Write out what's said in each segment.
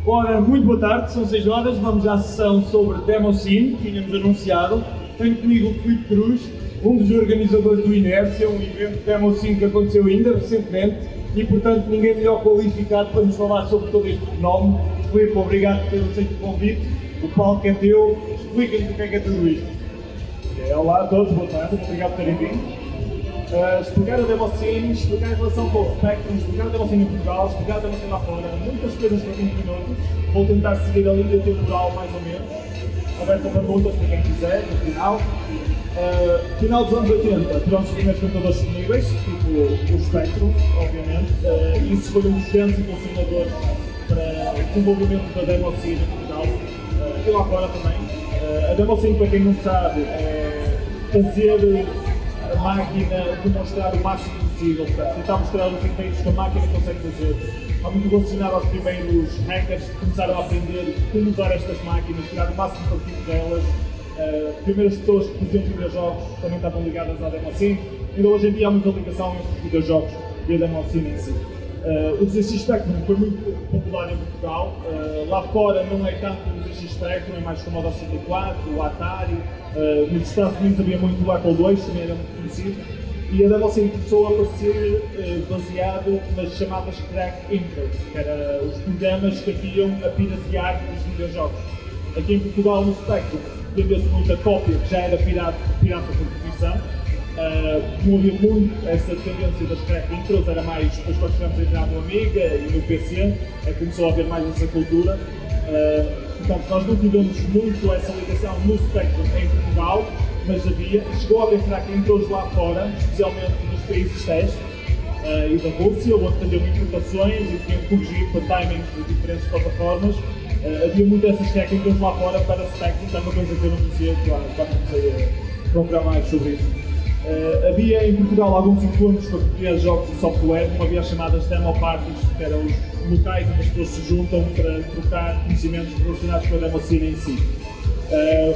Ora, muito boa tarde, são 6 horas, vamos à sessão sobre Demoscene, que tínhamos anunciado. Tenho comigo o Filipe Cruz, um dos organizadores do Inércia, um evento Demoscene que aconteceu ainda recentemente e, portanto, ninguém melhor qualificado para nos falar sobre todo este fenómeno. Filipe, obrigado por ter aceito o convite, o palco é teu, explica-nos o que é tudo isto. Olá a todos, boa tarde, obrigado por terem vindo. Explicar a Demoscene, explicar a relação com o Spectrum, explicar a Demoscene em Portugal, explicar a Demoscene lá fora, muitas coisas para 20 minutos. Vou tentar seguir a linha temporal mais ou menos, aberta a perguntas para quem quiser, no final. Final dos anos 80, tivemos os primeiros computadores disponíveis, tipo o Spectrum, obviamente, e isso foi um dos grandes impulsionadores para o desenvolvimento da Demoscene em Portugal e lá fora também. A Demoscene, para quem não sabe, é fazer a máquina demonstrar o máximo possível, tentar mostrar os efeitos que a máquina consegue fazer. Está muito relacionado aos primeiros hackers que começaram a aprender como usar estas máquinas, tirar o máximo partido delas. Primeiras pessoas que faziam videojogos também estavam ligadas à Demoscene. Ainda hoje em dia há muita ligação entre os videojogos e a Demoscene em si. O ZX Spectrum foi muito popular em Portugal. Lá fora não é tanto o ZX Spectrum, é mais o Commodore 64, o Atari. Nos Estados Unidos havia muito o Apple II, também era muito conhecido. E a Demoscene começou a aparecer baseado nas chamadas crack intros, que eram os programas que haviam a piratear os videojogos. Aqui em Portugal, no Spectrum, vendeu-se muita cópia, que já era pirata por definição. Promovia muito essa tendência das crack intros, era mais depois quando chegamos a entrar no Amiga e no PC, começou a haver mais essa cultura. Portanto, nós não tivemos muito essa ligação no Spectrum em Portugal, mas havia, chegou a haver crack intros lá fora, especialmente nos países teste e da Rússia, onde faziam importações e tinham que corrigir para timings de diferentes plataformas. Havia muito essas crack intros lá fora para Spectrum, que é uma coisa que eu não conhecia quando comecei a procurar mais sobre isso. Havia em Portugal alguns encontros para criar jogos de software, como havia as chamadas demo parties, que eram os locais onde as pessoas se juntam para trocar conhecimentos relacionados com a Demoscene em si.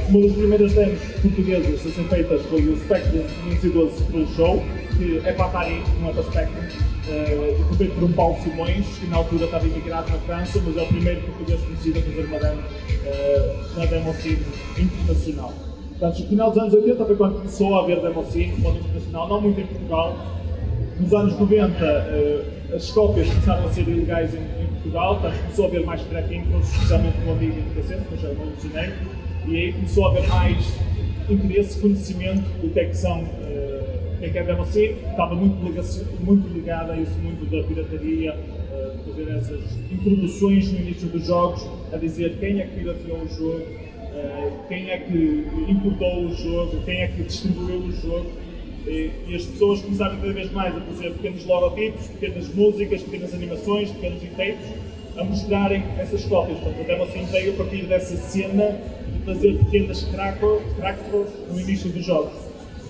Uma das primeiras demos portuguesas a serem feitas foi o Spectrum 512 Full Show, que é para Atari, não é para Spectrum, e foi feito por um Paulo Simões, que na altura estava imigrado na França, mas é o primeiro português conhecido a fazer uma demo na Demoscene internacional. Portanto, no final dos anos 80 foi quando começou a haver Demoscene, modo internacional, não muito em Portugal. Nos anos 90, as cópias começaram a ser ilegais em Portugal, portanto, começou a haver mais crack intros, especialmente no Amiga e no PC, que eu já mencionei, e aí começou a haver mais interesse, conhecimento do que é que são, o que é a Demoscene, estava muito ligada a isso, muito da pirataria, fazer essas introduções no início dos jogos, a dizer quem é que pirateou o jogo, quem é que importou o jogo, quem é que distribuiu o jogo, e as pessoas começaram cada vez mais a fazer pequenos logotipos, pequenas músicas, pequenas animações, pequenos efeitos, a mostrarem essas cópias. Portanto, a Demoscene veio a partir dessa cena de fazer pequenas crackers no início dos jogos.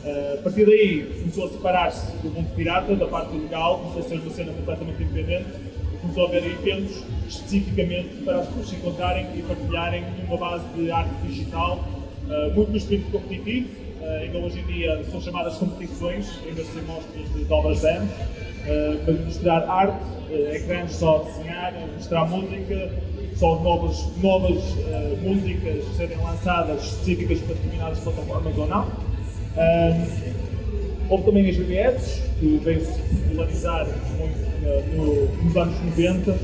A partir daí começou a separar-se do mundo pirata, da parte ilegal, começou a ser uma cena completamente independente. Começou a haver eventos especificamente para as pessoas se encontrarem e partilharem numa base de arte digital, muito no espírito competitivo. Ainda hoje em dia são chamadas competições, ainda sem mostras de obras de arte, para mostrar arte, ecrãs só a desenhar, mostrar música, só novas músicas serem lançadas específicas para determinadas plataformas ou não. Houve também as BBS, que veio-se popularizar muito nos anos 90,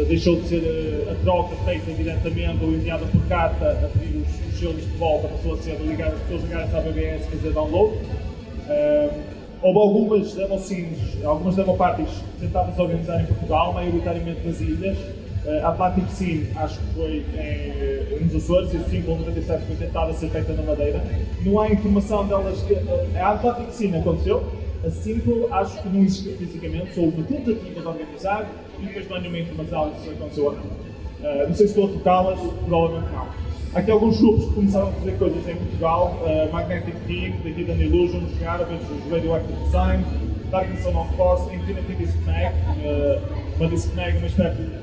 deixou de ser a troca feita diretamente ou enviada por carta a pedir os selos de volta, passou a ser as pessoas ligarem-se à BBS e fazer download. Houve algumas demoparties tentadas organizar em Portugal, maioritariamente nas ilhas. A Atlantic Scene, acho que foi nos Açores, e a Simple 97 foi tentada ser feita na Madeira. Não há informação delas que. A Atlantic Scene aconteceu, a Simple acho que não existiu fisicamente, só uma tentativa de organizar e depois não há nenhuma informação se aconteceu ou não. Não sei se estou a tocá-las, provavelmente não. Há aqui alguns grupos que começaram a fazer coisas em Portugal, Magnetic Team, The Hidden Illusions, Garbage, Radioactive Design, Darkness of Force, Infinity Disconnect, uma Disconnect,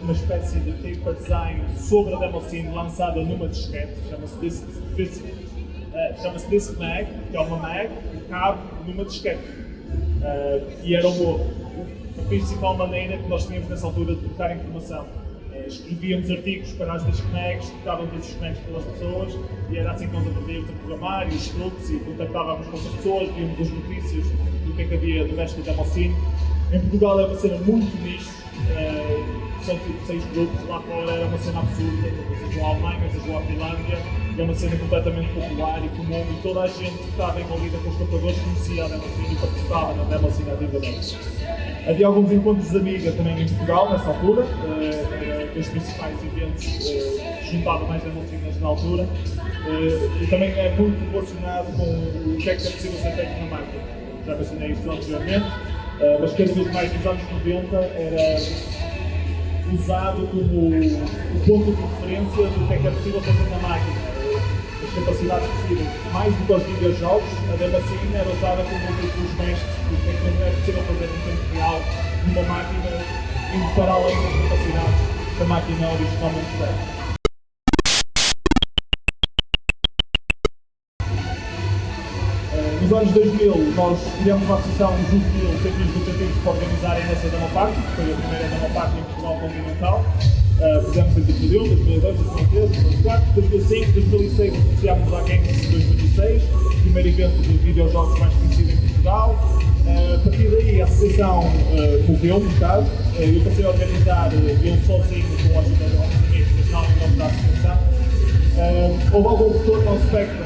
uma espécie de paper design sobre a Demoscene lançada numa disquete, chama-se Disconnect, que é uma mag que cabe numa disquete. E era a principal maneira que nós tínhamos nessa altura de trocar informação. Escrevíamos artigos para as Disconnects, tocavam todos os Disconnects pelas pessoas e era assim que nós aprendíamos a programar e os truques e contactávamos com as pessoas, víamos as notícias do que havia do resto da Demoscene. Em Portugal é uma cena muito nicho, são tipo 6 grupos, lá fora era uma cena absurda, seja a Alemanha, seja a Finlândia, é uma cena completamente popular e comum e toda a gente que estava envolvida com os tocadores conhecia a Demoscene e participava na Demoscene ativamente. Havia alguns encontros de amiga também em Portugal nessa altura, os principais eventos juntavam mais Demoscenas na altura e também é muito relacionado com o que é possível ser feito na máquina. Já mencionei isto anteriormente, mas cada vez mais nos anos 90 era usado como o ponto de referência do que é possível fazer na máquina. As capacidades possíveis, mais do que os videojogos, a Demoscene era usada como um dos mestres do que é possível fazer em tempo real numa máquina, indo para além das capacidades que a máquina originalmente tem. Nos anos 2000, nós tivemos uma associação juvenil sem fins lucrativos para organizar a Nessa Demo Party, que foi a primeira Demo Party em Portugal continental. Fizemos em 2001, 2002, 2003, 2004, 2005, 2006 associámos à Games em 2006, o primeiro evento de videojogos mais conhecido em Portugal. A partir daí a associação morreu um bocado, eu passei a organizar eu sozinho com a ajuda de alguns amigos, mas não em nome da associação. Houve algum retorno ao Spectrum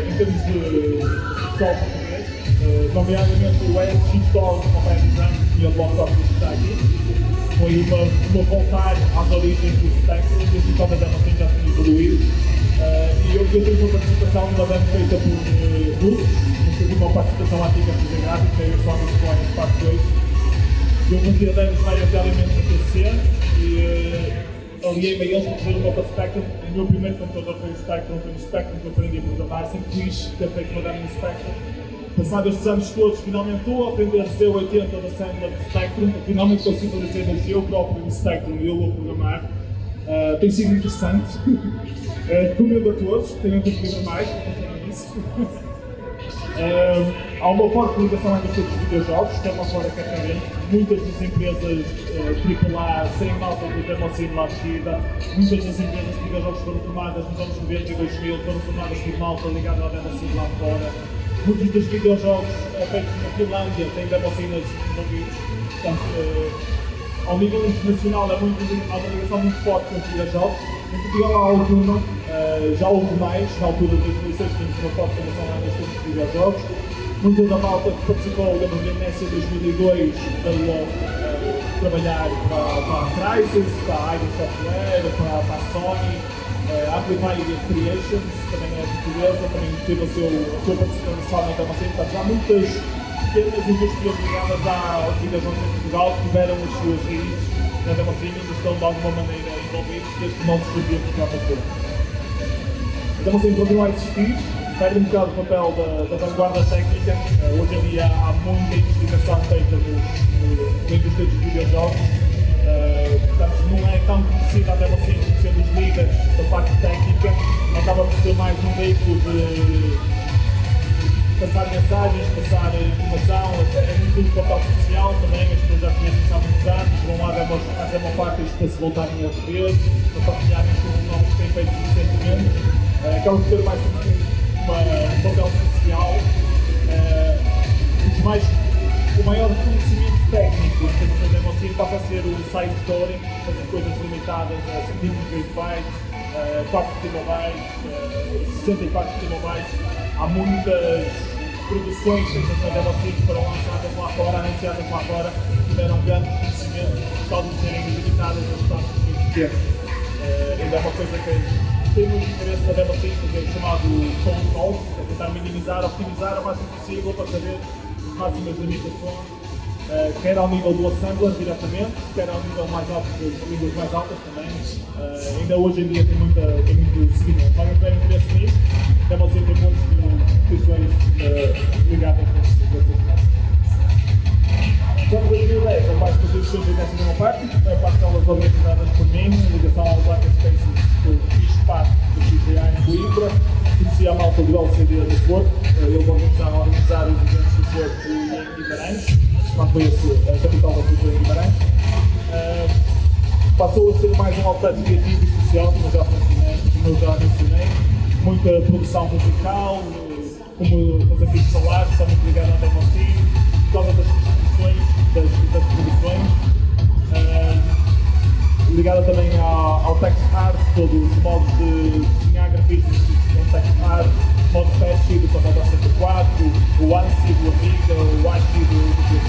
em termos de pessoal português, nomeadamente o Ed Shitstorm, o Red Design e o Block Top que está aqui. Foi uma voltar às origens do Spectrum, desde quando a Demoscene já tinha evoluído. E eu tive uma participação numa demo feita por russos, tive uma participação ativa em fazer gráfica, eu só me expõe em parte 2. Eu fazia demos maioritariamente no PC e aliei-me a eles para fazer o meu para Spectrum. O meu primeiro computador foi no Spectrum que eu aprendi a programar, sempre quis ter feito uma demo no Spectrum. Passados estes anos todos, finalmente estou a aprender a C80 da Assembler de Spectrum, finalmente consigo fazer cenas eu próprio no Spectrum e eu a programar. Tem sido interessante. Recomendo a todos, tenham que aprender mais para fazerem isso. Há uma forte ligação entre os videojogos, que é uma fora carregante. Muitas das empresas AAA sem malta do Demoscene lá seguida, muitas das empresas de videojogos foram formadas nos anos 90 e 2000, foram formadas por malta ligada ao Demoscene lá fora. Muitos dos videojogos feitos na Finlândia têm Demoscenas envolvidos. Portanto, ao nível internacional há uma ligação muito forte com os videojogos. Em Portugal há alguma, já houve mais, na altura de 2006 tínhamos uma forte ligação lá neste tipo de videojogos. Muita da malta que participou da Amnésia 2002 veio trabalhar para a Crysis, para a Iron Software, para a Sony. A Amplify Creations também é portuguesa, também teve a sua participação na Demoscene. Portanto, há muitas pequenas indústrias ligadas aos videojogos em Portugal que tiveram as suas raízes na Demoscene e estão de alguma maneira envolvidos desde que nós sabíamos que já passou. A Demoscene continua a existir, perde um bocado o papel da vanguarda técnica. Hoje em dia há muita investigação feita na indústria dos videojogos. Portanto, não é tão conhecida a Demoscene como sendo os líderes da parte técnica, acaba por ser mais um veículo de passar mensagens, passar informação, é muito do papel social também, as pessoas já conhecem há muitos anos, vão lá às demoparties para se voltarem a rever, para partilharem os novos que têm feito recentemente, acaba por ter mais um papel social, o maior reconhecimento técnico em termos da Demoscene passa a ser o side storing, fazer coisas limitadas a 128 bytes, 4 KB, 64 KB. Há muitas produções feitas na Demoscene que foram lançadas lá fora, anunciadas lá fora, que tiveram grande reconhecimento por causa de serem limitadas a espaços muito pequenos. Ainda é uma coisa que tem muito interesse na Demoscene, fazer o chamado code solve, é tentar minimizar, optimizar o máximo possível para saber as máximas limitações, quer ao nível do assembler diretamente, quer ao nível mais alto das línguas mais altas também. Ainda hoje em dia tem muito seguimento. Se alguém tiver interesse nisso, Demoscene tem muitas instituições ligadas a esses casos. Estamos em 2010, a parte das edições dessa Demo Party, a parte delas organizadas por mim, em ligação aos hackerspaces que eu fiz parte do XDA em Coimbra. Conheci a malta do LCD do Porto, eles organizaram os eventos do Porto e em Guimarães, quando foi a capital da cultura em Guimarães. passou a ser mais um outlet criativo e social, como eu já mencionei, muita produção musical, como fazer vídeos solares, está muito ligado à Demoscene, por causa das restrições das produções, ligada também ao text art, todos os modos de desenhar grafismos com text art, modo Pesci do Commodore 64, o ANSI do Amiga, o ASCII do PC.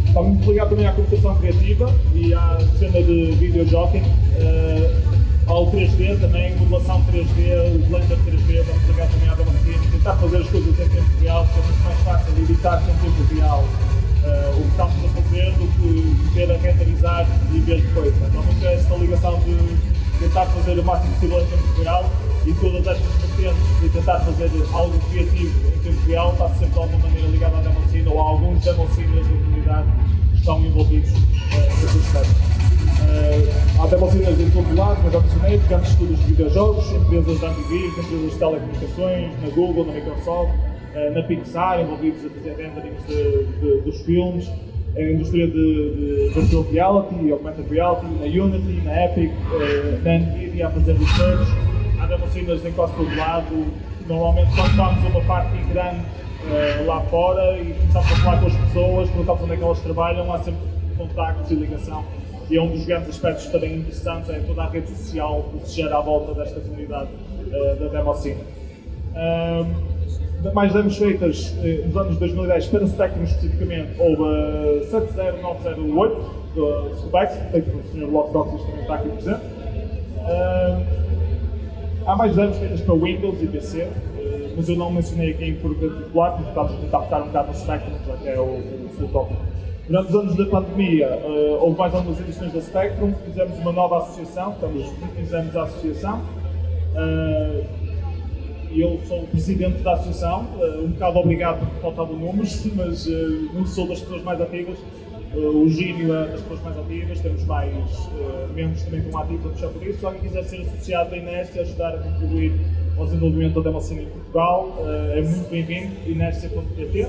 Está muito ligado também à computação criativa e à cena de videojogging, ao 3D também, modelação 3D, o Blender 3D, estamos ligados também à Demoscene, tentar fazer as coisas em tempo real, porque é muito mais fácil editar em tempo real o que estamos a fazer do que ter a renderizar e ver depois. Então, muito esta ligação de tentar fazer o máximo possível em tempo real e todas estas vertentes de tentar fazer algo criativo em tempo real está sempre de alguma maneira ligado à Demoscene ou a alguns Democeners da comunidade que estão envolvidos nesse aspecto. Há Democeners em todo lado, mas já mencionei, grandes estúdios de videojogos, empresas de antivírus, empresas de telecomunicações, na Google, na Microsoft, na Pixar, envolvidos a fazer renderings dos filmes, a indústria de virtual reality, augmented reality, na Unity, na Epic, na Nvidia a fazer research. Há Democeners em quase todo lado. Normalmente quando estamos a uma party grande lá fora e começamos a falar com as pessoas, perguntamos onde é que elas trabalham, há sempre contactos e ligação. E é um dos grandes aspectos também interessantes, é toda a rede social que se gera à volta desta comunidade da Demoscene. Mais demos feitas nos anos 2010 para Spectrum especificamente, houve a 70908 do Specs, feito pelo Sr. Lockdox, que também está aqui presente. Há mais demos feitas para Windows e PC, mas eu não mencionei aqui em particular, porque estamos a tentar focar um bocado no Spectrum, já que é o full tópico. Durante os anos da pandemia, houve mais algumas edições da Spectrum, fizemos uma nova associação, fizemos a associação. E eu sou o presidente da associação, um bocado obrigado porque faltavam números, mas não sou das pessoas mais ativas. O Gínio é das pessoas mais ativas, temos mais membros também com ativos a puxar por isso. Se alguém quiser ser associado da Inércia, ajudar a contribuir ao desenvolvimento da Demoscene em Portugal, é muito bem-vindo, inercia.pt.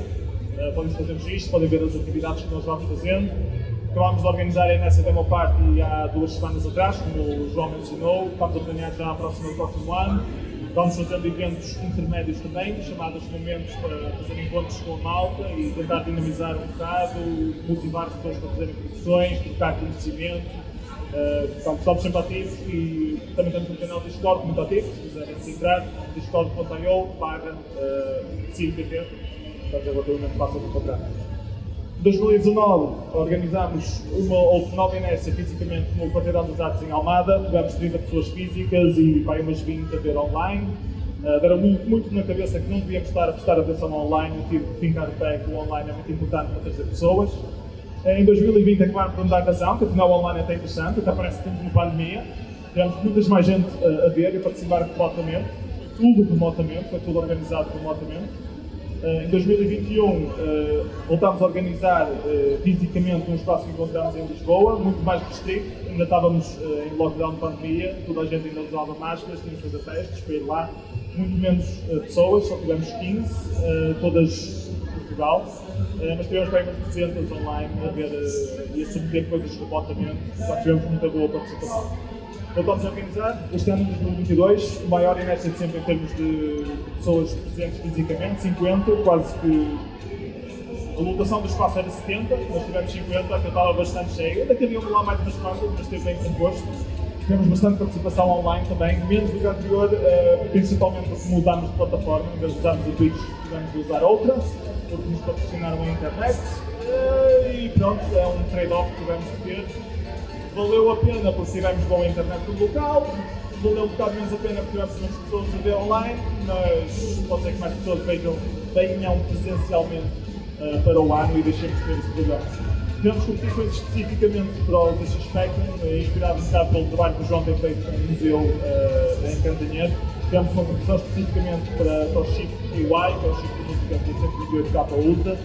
Podem fazer registro, podem ver as atividades que nós vamos fazendo. Acabámos de organizar a Inércia Demo Party há 2 semanas atrás, como o João mencionou. Estamos a planear já a próximo ano. Vamos fazendo eventos intermédios também, chamados momentos para fazer encontros com a malta e tentar dinamizar um bocado, motivar as pessoas para fazerem produções, trocar conhecimento. Então, estamos sempre ativos e também temos um canal de Discord muito ativo, se quiserem entrar, discord.io/CIPP, portanto é relativamente fácil de encontrar. Em 2019 organizámos uma nova inércia fisicamente no Quarteirão das Artes em Almada, tivemos 30 pessoas físicas e vai umas 20 a ver online. Deram muito na cabeça que não devíamos estar a prestar atenção ao online, eu tive que fincar o pé que o online é muito importante para trazer pessoas. Em 2020 acabaram por me dar razão, que afinal o online é até interessante, até parece que temos uma pandemia. Tivemos muitas mais gente a ver e a participar remotamente, tudo remotamente, foi tudo organizado remotamente. Em 2021 voltámos a organizar fisicamente um espaço que encontramos em Lisboa, muito mais restrito, ainda estávamos em lockdown de pandemia, toda a gente ainda usava máscaras, tínhamos que fazer testes para ir lá, muito menos pessoas, só tivemos 15, todas de Portugal, mas tivemos bem umas 200 online a ver e a submeter coisas remotamente, só tivemos muita boa participação. Voltamos a organizar, este ano, em 2022, o maior inércia de sempre em termos de pessoas presentes fisicamente, 50, quase que a lotação do espaço era 70, nós tivemos 50, que estava bastante cheio, ainda que havia lá mais umas quantas, mas esteve bem composto. Tivemos bastante participação online também, menos do que a anterior, principalmente porque mudámos de plataforma, em vez de usarmos o Twitch, tivemos de usar outra, porque nos patrocinaram a internet, e pronto, é um trade-off que tivemos de ter. Valeu a pena porque tivemos boa internet no local, valeu um bocado menos a pena porque tivemos menos pessoas a ver online, mas pode ser que mais pessoas venham presencialmente para o ano e deixemos de ter esse problema. Tivemos competições especificamente para os Eixos Spectrum, inspirado um bocado pelo trabalho que o João tem feito no museu em Cantanhede. Tivemos uma competição especificamente para o chip EY, que é o chip de música de 128K Ultra.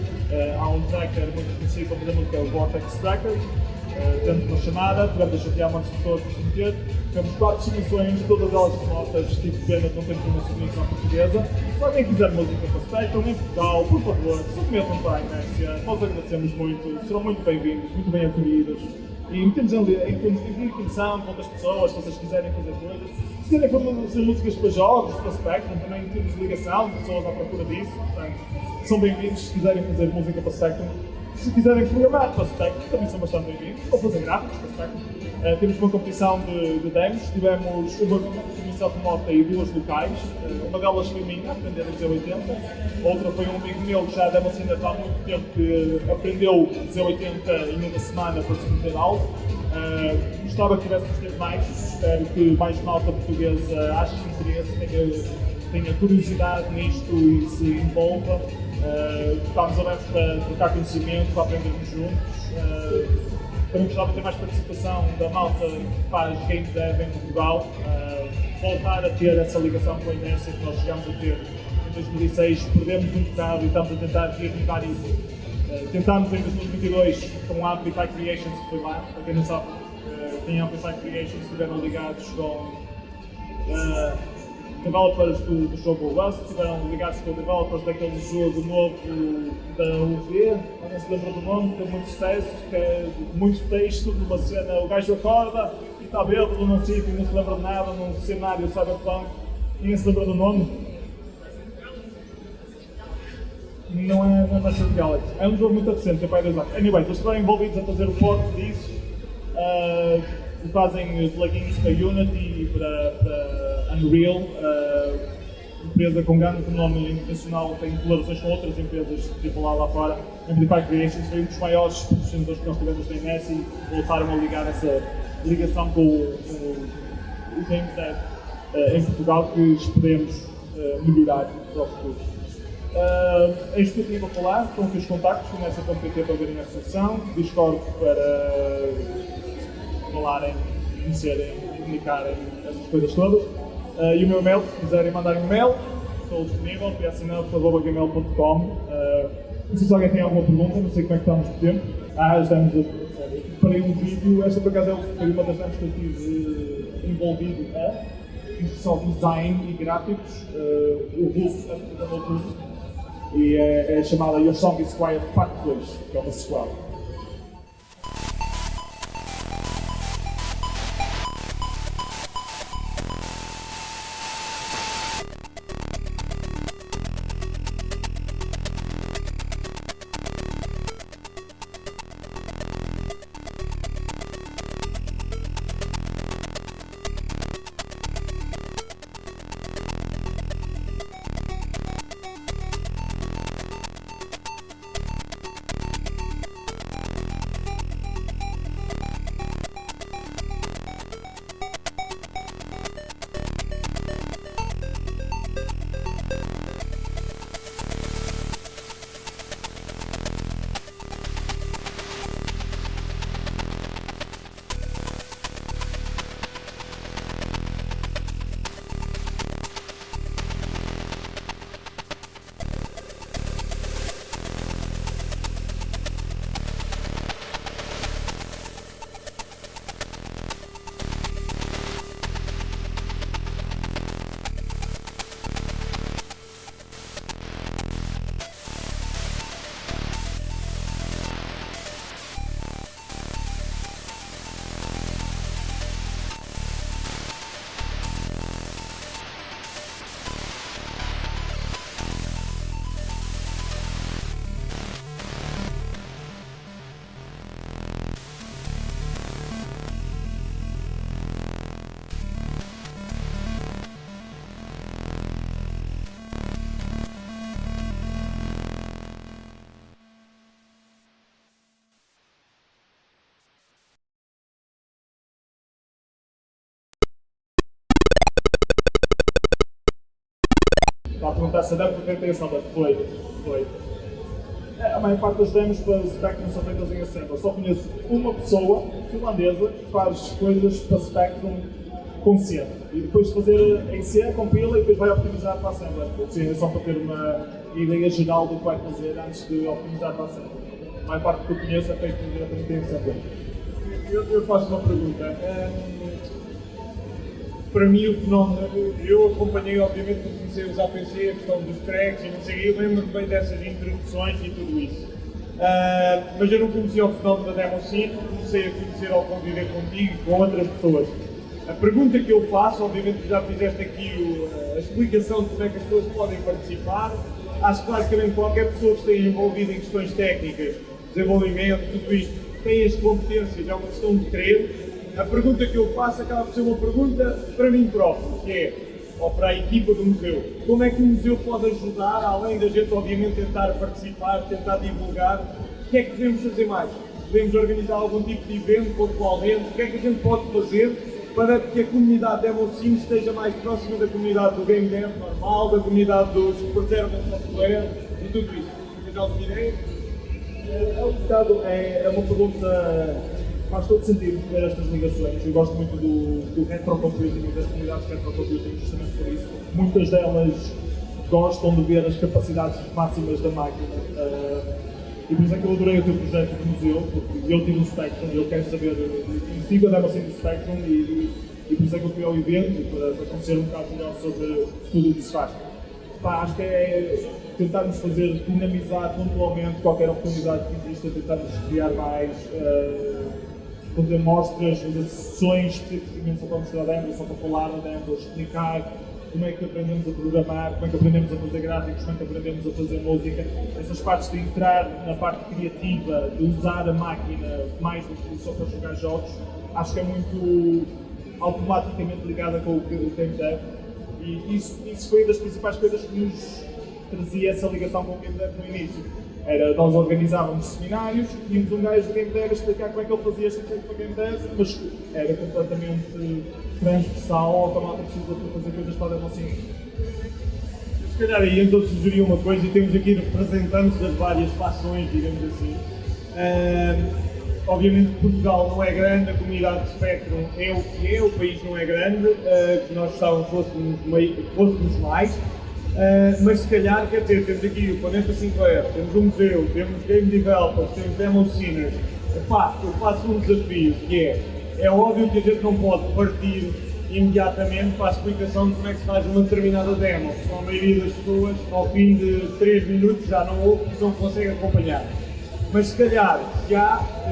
Há um tracker muito conhecido para fazer música, é o Vortex Tracker. Tivemos uma chamada, tivemos a chatear muitas pessoas para submeter, tivemos 4 submissões, todas elas remotas, tive pena de não termos uma submissão portuguesa. Se alguém quiser música para Spectrum em Portugal, por favor, submetam para a Inércia, nós agradecemos muito, serão muito bem-vindos, muito bem acolhidos. E metemos em comunicação com outras pessoas, se vocês quiserem fazer coisas. Se quiserem fazer músicas para jogos, para Spectrum, também temos ligação, pessoas à procura disso. Portanto, são bem-vindos se quiserem fazer música para Spectrum. Se quiserem programar para Spectrum, também são bastante bem-vindos. Ou fazer gráficos para Spectrum. Temos uma competição de demos, tivemos uma competição remota e duas locais. Uma delas foi minha, a aprender a Z80. Outra foi um amigo meu que já deve assim há muito tempo que aprendeu Z80 em uma semana para se meter algo. Gostava que tivéssemos ter mais, espero que mais malta portuguesa ache interesse, tenha curiosidade nisto e se envolva. Estamos abertos para trocar conhecimento, para aprendermos juntos. Também gostava de ter mais participação da malta que faz game dev em Portugal, voltar a ter essa ligação com a inércia que nós chegámos a ter em 2006, perdemos um bocado e estamos a tentar reativar isso. Tentámos em 2022 com a Amplify Creations, que foi lá, para quem não sabe, tem Amplify Creations, estiveram ligados com developers do jogo Rust, estiveram ligados com developers daquele jogo novo da UV, não se lembra do nome, tem muito sucesso, que é muito texto, numa cena, o gajo acorda e está bêbado num sítio e não se lembra de nada, num cenário cyberpunk, ninguém se lembra do nome. Não é Master Galaxy, é um jogo muito recente, tem para 2 anos. Anyway, eles estiveram envolvidos a fazer o port disso, fazem plugins para Unity e para Unreal, empresa com grande nome internacional, tem colaborações com outras empresas tipo lá fora. Amplify Creations foi um dos maiores patrocinadores que nós tivemos na Inés e voltaram a ligar essa ligação com o Game Dev em Portugal, que esperemos melhorar para o futuro. É isto que eu tinha para falar, estão aqui os contactos, Inessa.pt para verem a sessão, Discord para falarem, conhecerem, comunicarem essas coisas todas. E o meu e-mail, se quiserem mandar um e-mail, estou disponível, psnel.gmail.com. Não sei se alguém tem alguma pergunta, não sei como é que estamos de tempo. Estamos a preparei um vídeo, esta por acaso foi uma das demos que eu tive envolvido só design e gráficos, o Wolf apresentou tudo. E é chamada Your Song is Quiet Part 2, que é uma sequela. Está a perguntar se a demo foi feita em assembler. Foi. A maior parte das demos para Spectrum são feitas em assembler. Só conheço uma pessoa finlandesa que faz coisas para Spectrum com C. E depois de fazer em C, compila e depois vai optimizar para a assembler. Sim, é só para ter uma ideia geral do que vai fazer antes de optimizar para a assembler. A maior parte que eu conheço é feito diretamente em assembler. Eu faço uma pergunta. Para mim o fenómeno, eu acompanhei obviamente quando comecei a usar PC, a questão dos tracks e não sei, eu lembro-me bem dessas introduções e tudo isso. Mas eu não conhecia o fenómeno da Demoscene, comecei a conhecer ao conviver contigo e com outras pessoas. A pergunta que eu faço, obviamente já fizeste aqui a explicação de como é que as pessoas podem participar. Acho que basicamente qualquer pessoa que esteja envolvida em questões técnicas, desenvolvimento, tudo isto, tem as competências, é uma questão de querer. A pergunta que eu faço acaba por ser uma pergunta para mim próprio, que é, ou para a equipa do museu, como é que o museu pode ajudar, além da gente obviamente tentar participar, tentar divulgar, o que é que devemos fazer mais? Devemos organizar algum tipo de evento pontualmente, o que é que a gente pode fazer para que a comunidade Demoscene esteja mais próxima da comunidade do game dev normal, da comunidade dos que preservam software e tudo isso? Tens alguma ideia? É uma pergunta que faz todo sentido ver estas ligações. Eu gosto muito do retrocomputing e das comunidades de retrocomputing justamente por isso. Muitas delas gostam de ver as capacidades máximas da máquina. E por isso é que eu adorei o teu projeto de museu, porque eu tive um Spectrum e eu quero saber, sigo a Demoscene do Spectrum e por isso é que eu fui ao evento, para conhecer um bocado melhor sobre tudo o que se faz. Acho que é tentarmos fazer, dinamizar pontualmente qualquer oportunidade que exista, tentarmos criar mais, fazer mostras, fazer sessões especificamente só para mostrar demos, só para falar da demos, explicar como é que aprendemos a programar, como é que aprendemos a fazer gráficos, como é que aprendemos a fazer música. Essas partes de entrar na parte criativa, de usar a máquina mais do que só para jogar jogos, acho que é muito automaticamente ligada com o Game Dev. E isso foi uma das principais coisas que nos trazia essa ligação com o Game Dev no início. Nós organizávamos seminários, tínhamos um gajo de Game Dev a explicar como é que ele fazia este efeito para Game Dev, mas era completamente transversal, ao tomar precisa para fazer coisas para a Demoscene. Se calhar aí então sugeria uma coisa, e temos aqui representantes das várias fações, digamos assim. Obviamente Portugal não é grande, a comunidade de Spectrum é o que é, o país não é grande, que nós fôssemos mais, mas se calhar, quer dizer, temos aqui o Planeta Sinclair, temos um museu, temos game developers, temos Democeners. Eu faço um desafio que é óbvio que a gente não pode partir imediatamente para a explicação de como é que se faz uma determinada demo, porque a maioria das pessoas, ao fim de 3 minutos, já não ouve e não consegue acompanhar. Mas se calhar,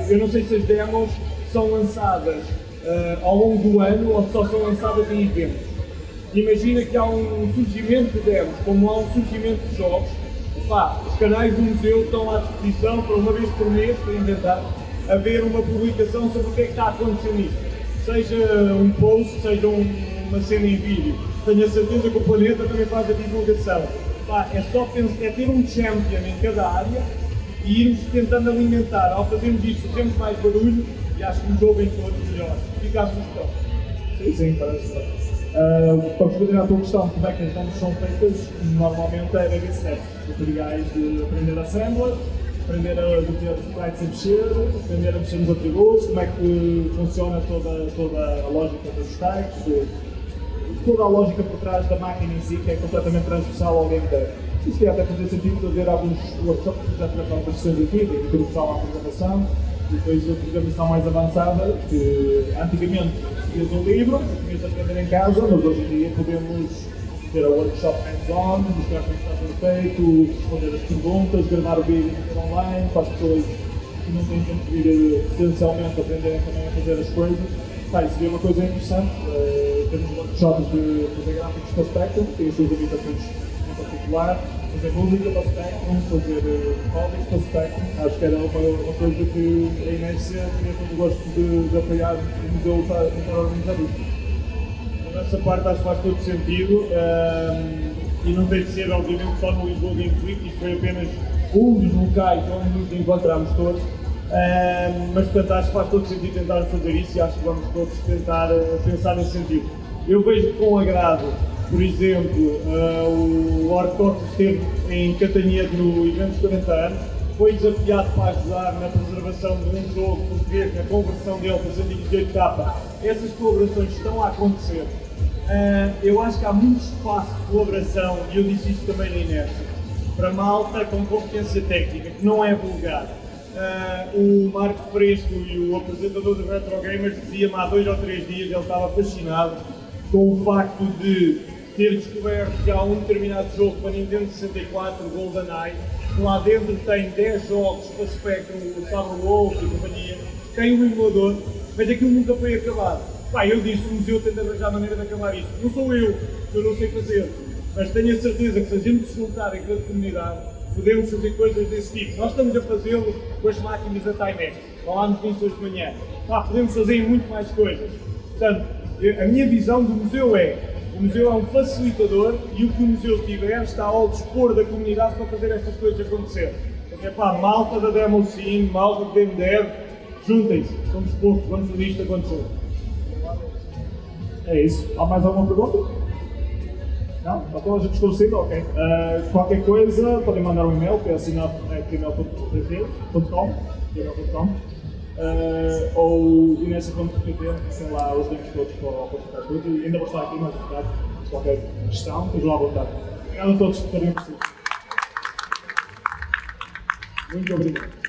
eu não sei se as demos são lançadas ao longo do ano ou só são lançadas em eventos. Imagina que há um surgimento de demos, como há um surgimento de jogos. Os canais do museu estão à disposição para uma vez por mês, para inventar, haver uma publicação sobre o que é que está acontecendo nisto. Seja um post, seja uma cena em vídeo. Tenho a certeza que o Planeta também faz a divulgação. É ter um champion em cada área e irmos tentando alimentar. Ao fazermos isso, fazemos mais barulho e acho que nos ouvem todos melhor. Fica a sugestão. Sim, parece bem. Para responder à tua questão, como é que as demos são feitas, normalmente é baby steps, tutoriais de aprender a assembler, aprender a meter sprites a mexer, aprender a mexer nos atributos, como é que funciona toda a lógica dos stacks, toda a lógica por trás da máquina em si, que é completamente transversal ao game dev. Isso ia até fazer sentido fazer alguns workshops que já tivemos algumas sessões aqui, de introdução à programação, e depois a programação mais avançada, que antigamente tinhas um livro, tinhas de aprender em casa, mas hoje em dia podemos ter a workshop hands-on, mostrar como está a ser feito, responder as perguntas, gravar o vídeo e meter online, para as pessoas que não têm tempo de vir presencialmente aprenderem também a fazer as coisas. Isso seria uma coisa interessante. Temos workshops de fazer gráficos para Spectrum, que tem as suas limitações em particular, fazer música para Spectrum, fazer códigos para Spectrum. Acho que era uma coisa que a Inércia tinha todo o gosto de apoiar o museu para tentar organizar isso. Essa parte acho que faz todo sentido e não tem de ser, obviamente, só no Lisboa Games Week, isto foi apenas um dos locais onde nos encontramos todos, mas portanto acho que faz todo sentido tentar fazer isso e acho que vamos todos tentar pensar nesse sentido. Eu vejo com agrado, por exemplo, o Ortox esteve em Catanhedo no evento dos 40 anos, foi desafiado para ajudar na preservação de um jogo português, na conversão dele para 128K. Essas colaborações estão a acontecer. Eu acho que há muito espaço de colaboração, e eu disse isto também na Inércia, para malta com competência técnica, que não é vulgar. O Marco Fresco e o apresentador dos Retro Gamers dizia-me há 2 ou 3 dias, ele estava fascinado com o facto de ter descoberto que há um determinado jogo para Nintendo 64, GoldenEye, que lá dentro tem 10 jogos para Spectrum, o Cyberwolf e companhia, tem um emulador, mas aquilo nunca foi acabado. Pá, eu disse, o museu tem de arranjar a maneira de acabar isto. Não sou eu não sei fazer, mas tenho a certeza que se a gente se juntar em cada comunidade, podemos fazer coisas desse tipo. Nós estamos a fazê-lo com as máquinas da Timex, falámos nisso hoje de manhã. Pá, podemos fazer muito mais coisas. Portanto, a minha visão do museu é, o museu é um facilitador e o que o museu tiver está ao dispor da comunidade para fazer estas coisas acontecer. Então, pá, malta da Demo Scene, malta do Game Dev, juntem-se, somos poucos, vamos fazer isto acontecer. É isso. Há mais alguma pergunta? Não? Então a gente esclarecido? Ok. Qualquer coisa, podem mandar um e-mail para sinal.gmail.com ou inessa.pt, tem lá os links todos para ficar tudo e ainda vou estar aqui mais um bocado. Qualquer questão, estejam à vontade. Obrigado a todos por terem participado. Muito obrigado.